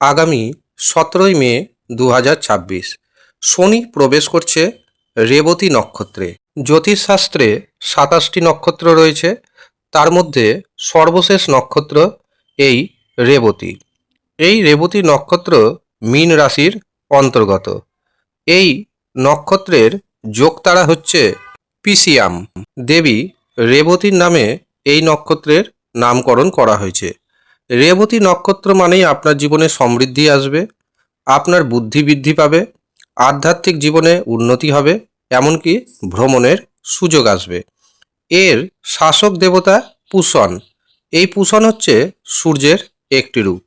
আগামী 17ই মে 2026 শনি প্রবেশ করছে রেবতী নক্ষত্রে। জ্যোতিষশাস্ত্রে 27টি নক্ষত্র রয়েছে, তার মধ্যে সর্বশেষ নক্ষত্র এই রেবতী। এই রেবতী নক্ষত্র মীন রাশির অন্তর্গত। এই নক্ষত্রের যোগতারা হচ্ছে পিসিয়াম। দেবী রেবতীর নামে এই নক্ষত্রের নামকরণ করা হয়েছে। রেবতী নক্ষত্র মানেই আপনার জীবনে সমৃদ্ধি আসবে, আপনার বুদ্ধি বৃদ্ধি পাবে, আধ্যাত্মিক জীবনে উন্নতি হবে, এমনকি ভ্রমণের সুযোগ আসবে। এর শাসক দেবতা পুষণ। এই পুষণ হচ্ছে সূর্যের একটি রূপ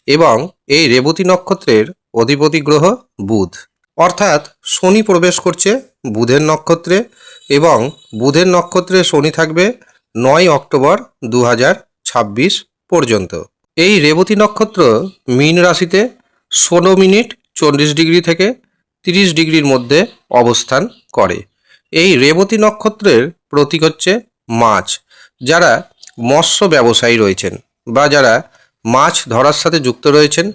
এবং এই রেবতী নক্ষত্রের অধিপতি গ্রহ বুধ। অর্থাৎ শনি প্রবেশ করছে বুধের নক্ষত্রে এবং বুধের নক্ষত্রে শনি থাকবে 9 অক্টোবর 2026 পর্যন্ত। এই রেবতী নক্ষত্র মীন রাশিতে 16 মিনিট 40 ডিগ্রি থেকে 30 ডিগ্রির মধ্যে অবস্থান করে। এই রেবতী নক্ষত্রের প্রতীক হচ্ছে মাছ। যারা মৎস্য ব্যবসায়ী রয়েছেন বা যারা মাছ ধরার সাথে যুক্ত রয়েছেন,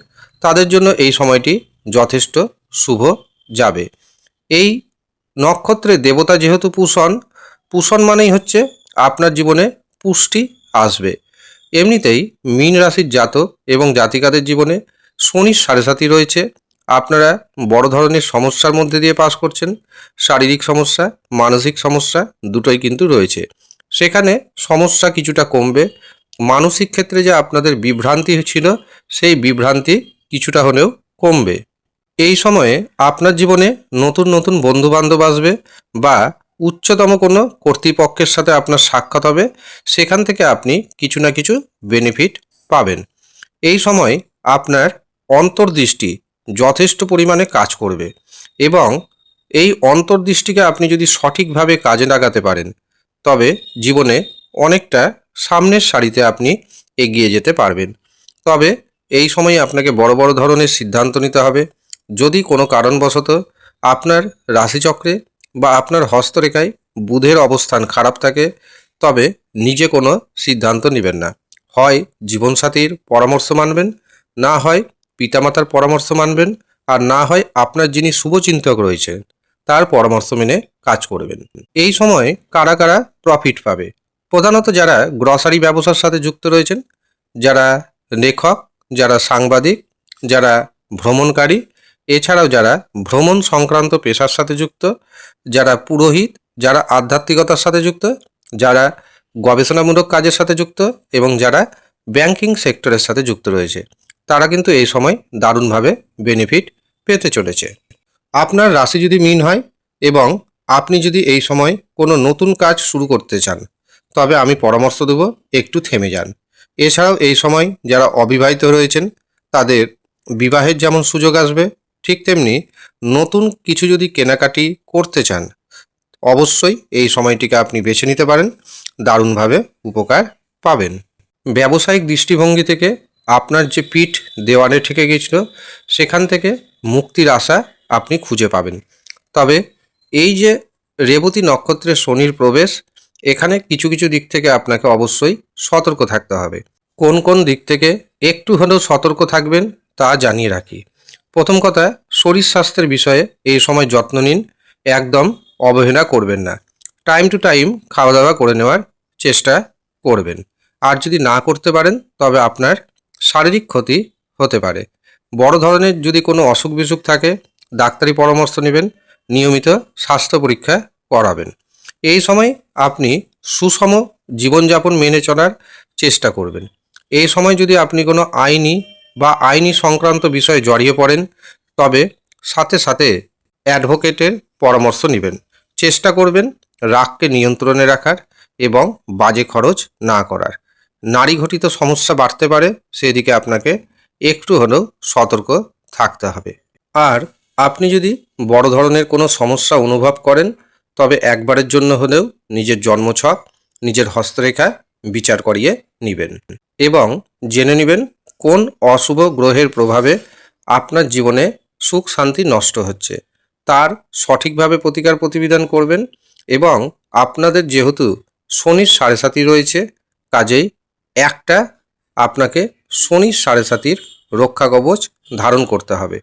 তাদের জন্য এই সময়টি যথেষ্ট শুভ যাবে। এই নক্ষত্রের দেবতা যেহেতু পুষণ, পুষণ মানেই হচ্ছে আপনার জীবনে পুষ্টি আসবে। এমনিতেই মীন রাশির জাতক এবং জাতিকাদের জীবনে শনির সাড়ে রয়েছে। আপনারা বড় ধরনের সমস্যার মধ্যে দিয়ে পাস করছেন। শারীরিক সমস্যা, মানসিক সমস্যা দুটোই কিন্তু রয়েছে। সেখানে সমস্যা কিছুটা কমবে। মানসিক ক্ষেত্রে যে আপনাদের বিভ্রান্তি ছিল, সেই বিভ্রান্তি কিছুটা হলেও কমবে। এই সময়ে আপনার জীবনে নতুন নতুন বন্ধুবান্ধব আসবে বা উচ্চতম কোনো কর্তৃপক্ষের সাথে আপনার সাক্ষাৎ হবে, সেখান থেকে আপনি কিছু না কিছু বেনিফিট পাবেন। এই সময় আপনার অন্তর্দৃষ্টি যথেষ্ট পরিমাণে কাজ করবে এবং এই অন্তর্দৃষ্টিকে আপনি যদি সঠিকভাবে কাজে লাগাতে পারেন, তবে জীবনে অনেকটা সামনের সারিতে আপনি এগিয়ে যেতে পারবেন। তবে এই সময় আপনাকে বড় বড় ধরনের সিদ্ধান্ত নিতে হবে। যদি কোনো কারণবশত আপনার রাশিচক্রে বা আপনার হস্তরেখায় বুধের অবস্থান খারাপ থাকে, তবে নিজে কোনো সিদ্ধান্ত নেবেন না। হয় জীবনসাথীর পরামর্শ মানবেন, না হয় পিতামাতার পরামর্শ মানবেন, আর না হয় আপনার যিনি শুভচিন্তক রয়েছেন তার পরামর্শ মেনে কাজ করবেন। এই সময় কারা কারা প্রফিট পাবে? প্রধানত যারা গ্রসারি ব্যবসার সাথে যুক্ত রয়েছেন, যারা লেখক, যারা সাংবাদিক, যারা ভ্রমণকারী, এছাড়াও যারা ভ্রমণ সংক্রান্ত পেশার সাথে যুক্ত, যারা পুরোহিত, যারা আধ্যাত্মিকতার সাথে যুক্ত, যারা গবেষণামূলক কাজের সাথে যুক্ত এবং যারা ব্যাংকিং সেক্টরের সাথে যুক্ত রয়েছে, তারা কিন্তু এই সময় দারুণভাবে বেনিফিট পেতে চলেছে। আপনার রাশি যদি মীন হয় এবং আপনি যদি এই সময় কোনো নতুন কাজ শুরু করতে চান, তবে আমি পরামর্শ দেব একটু থেমে যান। এছাড়াও এই সময় যারা অবিবাহিত রয়েছেন, তাদের বিবাহের যেমন সুযোগ আসবে, ঠিক তেমনি নতুন কিছু যদি কেনাকাটি করতে চান, অবশ্যই এই সময়টিকে আপনি বেছে নিতে পারেন। দারুণভাবে উপকার পাবেন। ব্যবসায়িক দৃষ্টিভঙ্গি থেকে আপনার যে পিঠ দেওয়ালে ঠেকে গিয়েছিল, সেখান থেকে মুক্তির আশা আপনি খুঁজে পাবেন। তবে এই যে রেবতী নক্ষত্রে শনির প্রবেশ, এখানে কিছু কিছু দিক থেকে আপনাকে অবশ্যই সতর্ক থাকতে হবে। কোন কোন দিক থেকে একটু হলেও সতর্ক থাকবেন তা জানিয়ে রাখি। প্রথম কথা, শরীর স্বাস্থ্যের বিষয়ে এই সময় যত্ন নিন, একদম অবহেলা করবেন না। টাইম টু টাইম খাওয়া দাওয়া করে নেওয়ার চেষ্টা করবেন। আর যদি না করতে পারেন, তবে আপনার শারীরিক ক্ষতি হতে পারে। বড় ধরনের যদি কোনো অসুখ বিসুখ থাকে, ডাক্তারি পরামর্শ নেবেন, নিয়মিত স্বাস্থ্য পরীক্ষা করাবেন। এই সময় আপনি সুষম জীবনযাপন মেনে চলার চেষ্টা করবেন। এই সময় যদি আপনি কোনো আইনি সংক্রান্ত বিষয়ে জড়িয়ে পড়েন, তবে সাথে সাথে অ্যাডভোকেটের পরামর্শ নেবেন। চেষ্টা করবেন রাগকে নিয়ন্ত্রণে রাখার এবং বাজে খরচ না করার। নারী ঘটিত সমস্যা বাড়তে পারে, সেদিকে আপনাকে একটু হলেও সতর্ক থাকতে হবে। আর আপনি যদি বড় ধরনের কোনো সমস্যা অনুভব করেন, তবে একবারের জন্য হলেও নিজের জন্মছক, নিজের হস্তরেখা বিচার করিয়ে নেবেন এবং জেনে নেবেন কোন অশুভ গ্রহের প্রভাবে আপনার জীবনে সুখ শান্তি নষ্ট হচ্ছে, তার সঠিকভাবে প্রতিকার প্রতিবিধান করবেন। এবং আপনাদের যেহেতু শনির সাড়ে রয়েছে, কাজেই একটা আপনাকে শনির সাড়ে রক্ষা কবচ ধারণ করতে হবে।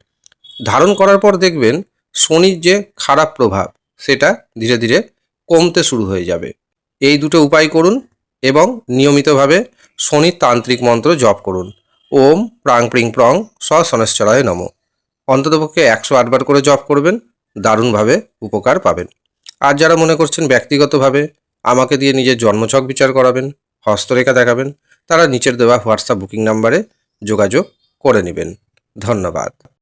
ধারণ করার পর দেখবেন শনির যে খারাপ প্রভাব সেটা ধীরে ধীরে কমতে শুরু হয়ে যাবে। এই দুটো উপায় করুন এবং নিয়মিতভাবে শনির তান্ত্রিক মন্ত্র জপ করুন। ওম প্রাং প্রিং প্রং স শনশ্চরায় নম। অন্ততপক্ষে 108 বার করে জপ করবেন, দারুণভাবে উপকার পাবেন। আর যারা মনে করছেন ব্যক্তিগতভাবে আমাকে দিয়ে নিজের জন্মছক বিচার করাবেন, হস্তরেখা দেখাবেন, তারা নিচের দেওয়া হোয়াটসঅ্যাপ বুকিং নাম্বারে যোগাযোগ করে নেবেন। ধন্যবাদ।